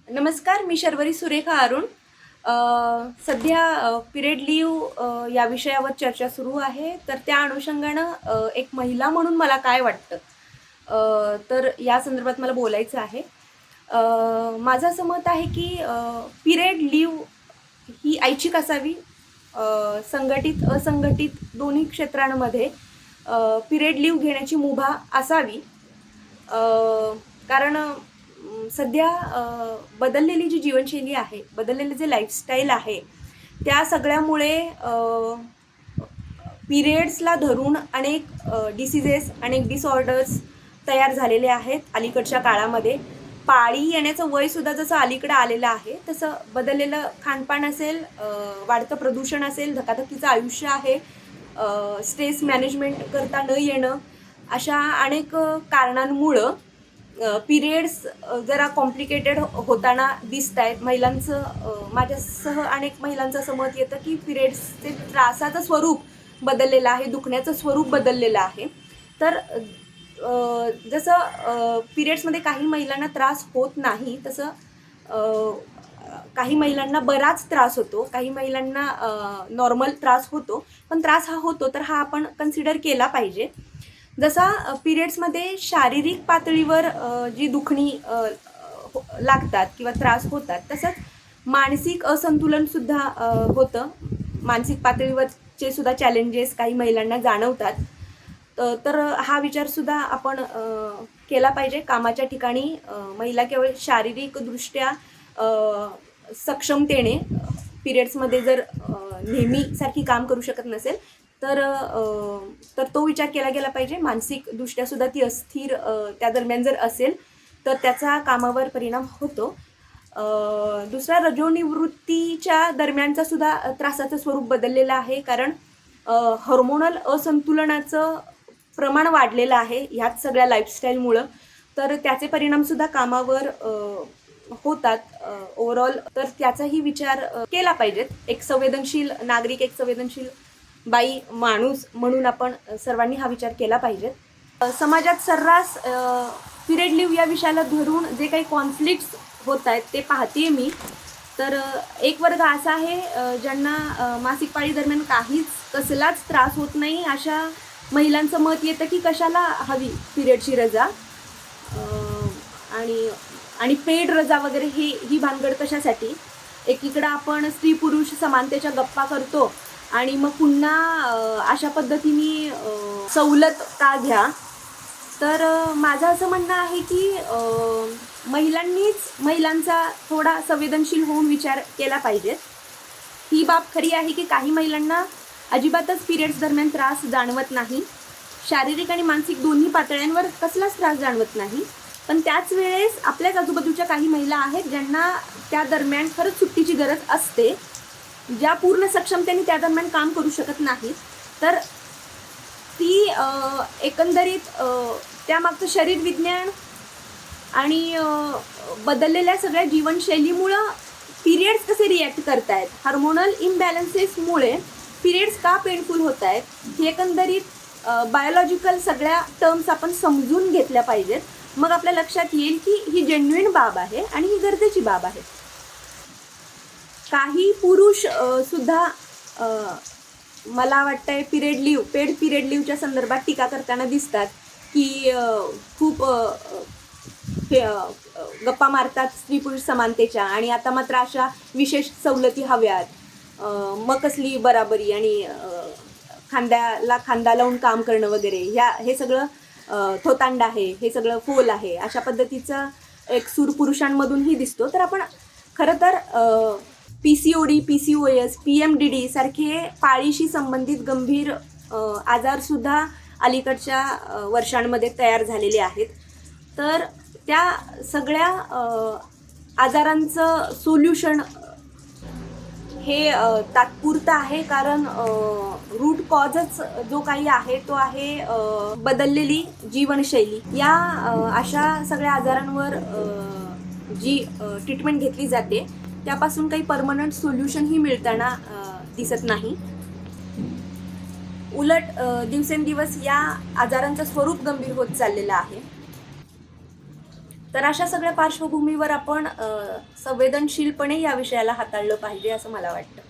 नमस्कार, मी शर्वरी सुरेखा अरुण. सध्या period leave या विषयावर चर्चा सुरू आहे. तर त्या अनुषंगानं एक महिला म्हणून मला काय वाटतं, तर या संदर्भात मला बोलायचं आहे. माझं असं मत आहे की पिरियड लीव ही ऐच्छिक असावी. संघटित असंघटित दोन्ही क्षेत्रांमध्ये पिरियड लीव घेण्याची मुभा असावी. कारण सध्या बदललेली जी जीवनशैली आहे, बदललेले जे लाईफस्टाईल आहे, त्या सगळ्यामुळे पिरियड्सला धरून अनेक डिसिजेस, अनेक डिसऑर्डर्स तयार झालेले आहेत अलीकडच्या काळामध्ये. पाळी येण्याचं वयसुद्धा जसं अलीकडं आलेलं आहे, तसं बदललेलं खानपान असेल, वाढतं प्रदूषण असेल, धकाधकीचं आयुष्य आहे, स्ट्रेस मॅनेजमेंट करता न येणं, अशा अनेक कारणांमुळं पिरियड्स जरा कॉम्प्लिकेटेड होताना दिसत आहेत. माझ्यासह अनेक महिलांचं असं मत येतं की पिरियड्सचे त्रासाचं स्वरूप बदललेलं आहे, दुखण्याचं स्वरूप बदललेलं आहे. तर जसं पिरियड्समध्ये काही महिलांना त्रास होत नाही, तसं काही महिलांना बराच त्रास होतो, काही महिलांना नॉर्मल त्रास होतो. पण त्रास हा होतो तर हा आपण कन्सिडर केला पाहिजे. जसा पिरियड्समध्ये शारीरिक पातळीवर जी दुखणी लागतात किंवा त्रास होतात, तसंच मानसिक असंतुलनसुद्धा होतं. मानसिक पातळीवरचे सुद्धा चॅलेंजेस काही महिलांना जाणवतात. तर हा विचारसुद्धा आपण केला पाहिजे. कामाच्या ठिकाणी महिला केवळ शारीरिकदृष्ट्या सक्षमतेने पिरियड्समध्ये जर नेहमीसारखी काम करू शकत नसेल, तर तो विचार केला गेला पाहिजे. मानसिकदृष्ट्यासुद्धा ती अस्थिर त्या दरम्यान जर असेल तर त्याचा कामावर परिणाम होतो. दुसरा, रजोनिवृत्तीच्या दरम्यानचा सुद्धा त्रासाचं स्वरूप बदललेलं आहे. कारण हार्मोनल असंतुलनाचं प्रमाण वाढलेलं आहे ह्याच सगळ्या लाईफस्टाईलमुळं. तर त्याचे परिणामसुद्धा कामावर होतात ओव्हरऑल. तर त्याचाही विचार केला पाहिजेत. एक संवेदनशील नागरिक, एक संवेदनशील बाई, माणूस म्हणून आपण सर्वांनी हा विचार केला पाहिजे. समाजात सर्रास पिरियड लीव या विषयाला धरून जे काही कॉन्फ्लिक्ट्स होत आहेत ते पाहते मी. तर एक वर्ग असा आहे ज्यांना मासिक पाळी दरम्यान कसलाच त्रास होत नाही, अशा महिलांचं मत येतं की कशाला हवी पिरियडची रजा, आणि पेड रजा वगैरे ही भानगड कशासाठी. एकीकडं आपण स्त्री पुरुष समानतेच्या गप्पा करतो आणि मग पुन्हा अशा पद्धतीने सवलत का घ्या. तर माझं असं म्हणणं आहे की महिलांचा थोडा संवेदनशील होऊन विचार केला पाहिजे. ही बाब खरी आहे की काही महिलांना अजिबातच पिरियड्स दरम्यान त्रास जाणवत नाही. शारीरिक आणि मानसिक दोन्ही पातळ्यांवर कसलाच त्रास जाणवत नाही. पण त्याच वेळेस आपल्याच आजूबाजूच्या काही महिला आहेत ज्यांना त्या दरम्यान खरंच सुट्टीची गरज असते, ज्या पूर्ण सक्षमतेने त्या दरम्यान काम करू शकत नाहीत. तर ती एकंदरीत त्यामागचं शरीर विज्ञान आणि बदललेल्या सगळ्या जीवनशैलीमुळं पिरियड्स कसे रिॲक्ट करत आहेत, हार्मोनल इम्बॅलन्सेसमुळे पिरियड्स का पेनफुल होत आहेत, हे एकंदरीत बायोलॉजिकल सगळ्या टर्म्स आपण समजून घेतल्या पाहिजेत. मग आपल्या लक्षात येईल की ही जेन्युइन बाब आहे आणि ही गरजेची बाब आहे. काही पुरुष सुद्धा मला वाटतंय पेड पिरियड लीवच्या संदर्भात टीका करताना दिसतात की खूप गप्पा मारतात स्त्री पुरुष समानतेच्या, आणि आता मात्र अशा विशेष सवलती हव्यात, मग कसली बराबरी आणि खांद्याला खांदा लावून काम करणं वगैरे, हे सगळं थोतांड आहे, हे सगळं फोल आहे, अशा पद्धतीचा एक सूर पुरुषांमधूनही दिसतो. तर आपण खरं तर PCOD, PCOS, PMDD सारखे पाळीशी संबंधित गंभीर आजारसुद्धा अलीकडच्या वर्षांमध्ये तयार झालेले आहेत. तर त्या सगळ्या आजारांचं सोल्युशन हे तात्पुरतं आहे. कारण रूट कॉजच जो काही आहे तो आहे बदललेली जीवनशैली. या अशा सगळ्या आजारांवर जी ट्रीटमेंट घेतली जाते त्यापासून काही परमनंट सोल्युशनही मिळताना दिसत नाही. उलट दिवसेंदिवस या आजारांचं स्वरूप गंभीर होत चाललेलं आहे. तर अशा सगळ्या पार्श्वभूमीवर आपण संवेदनशीलपणे या विषयाला हाताळलं पाहिजे असं मला वाटतं.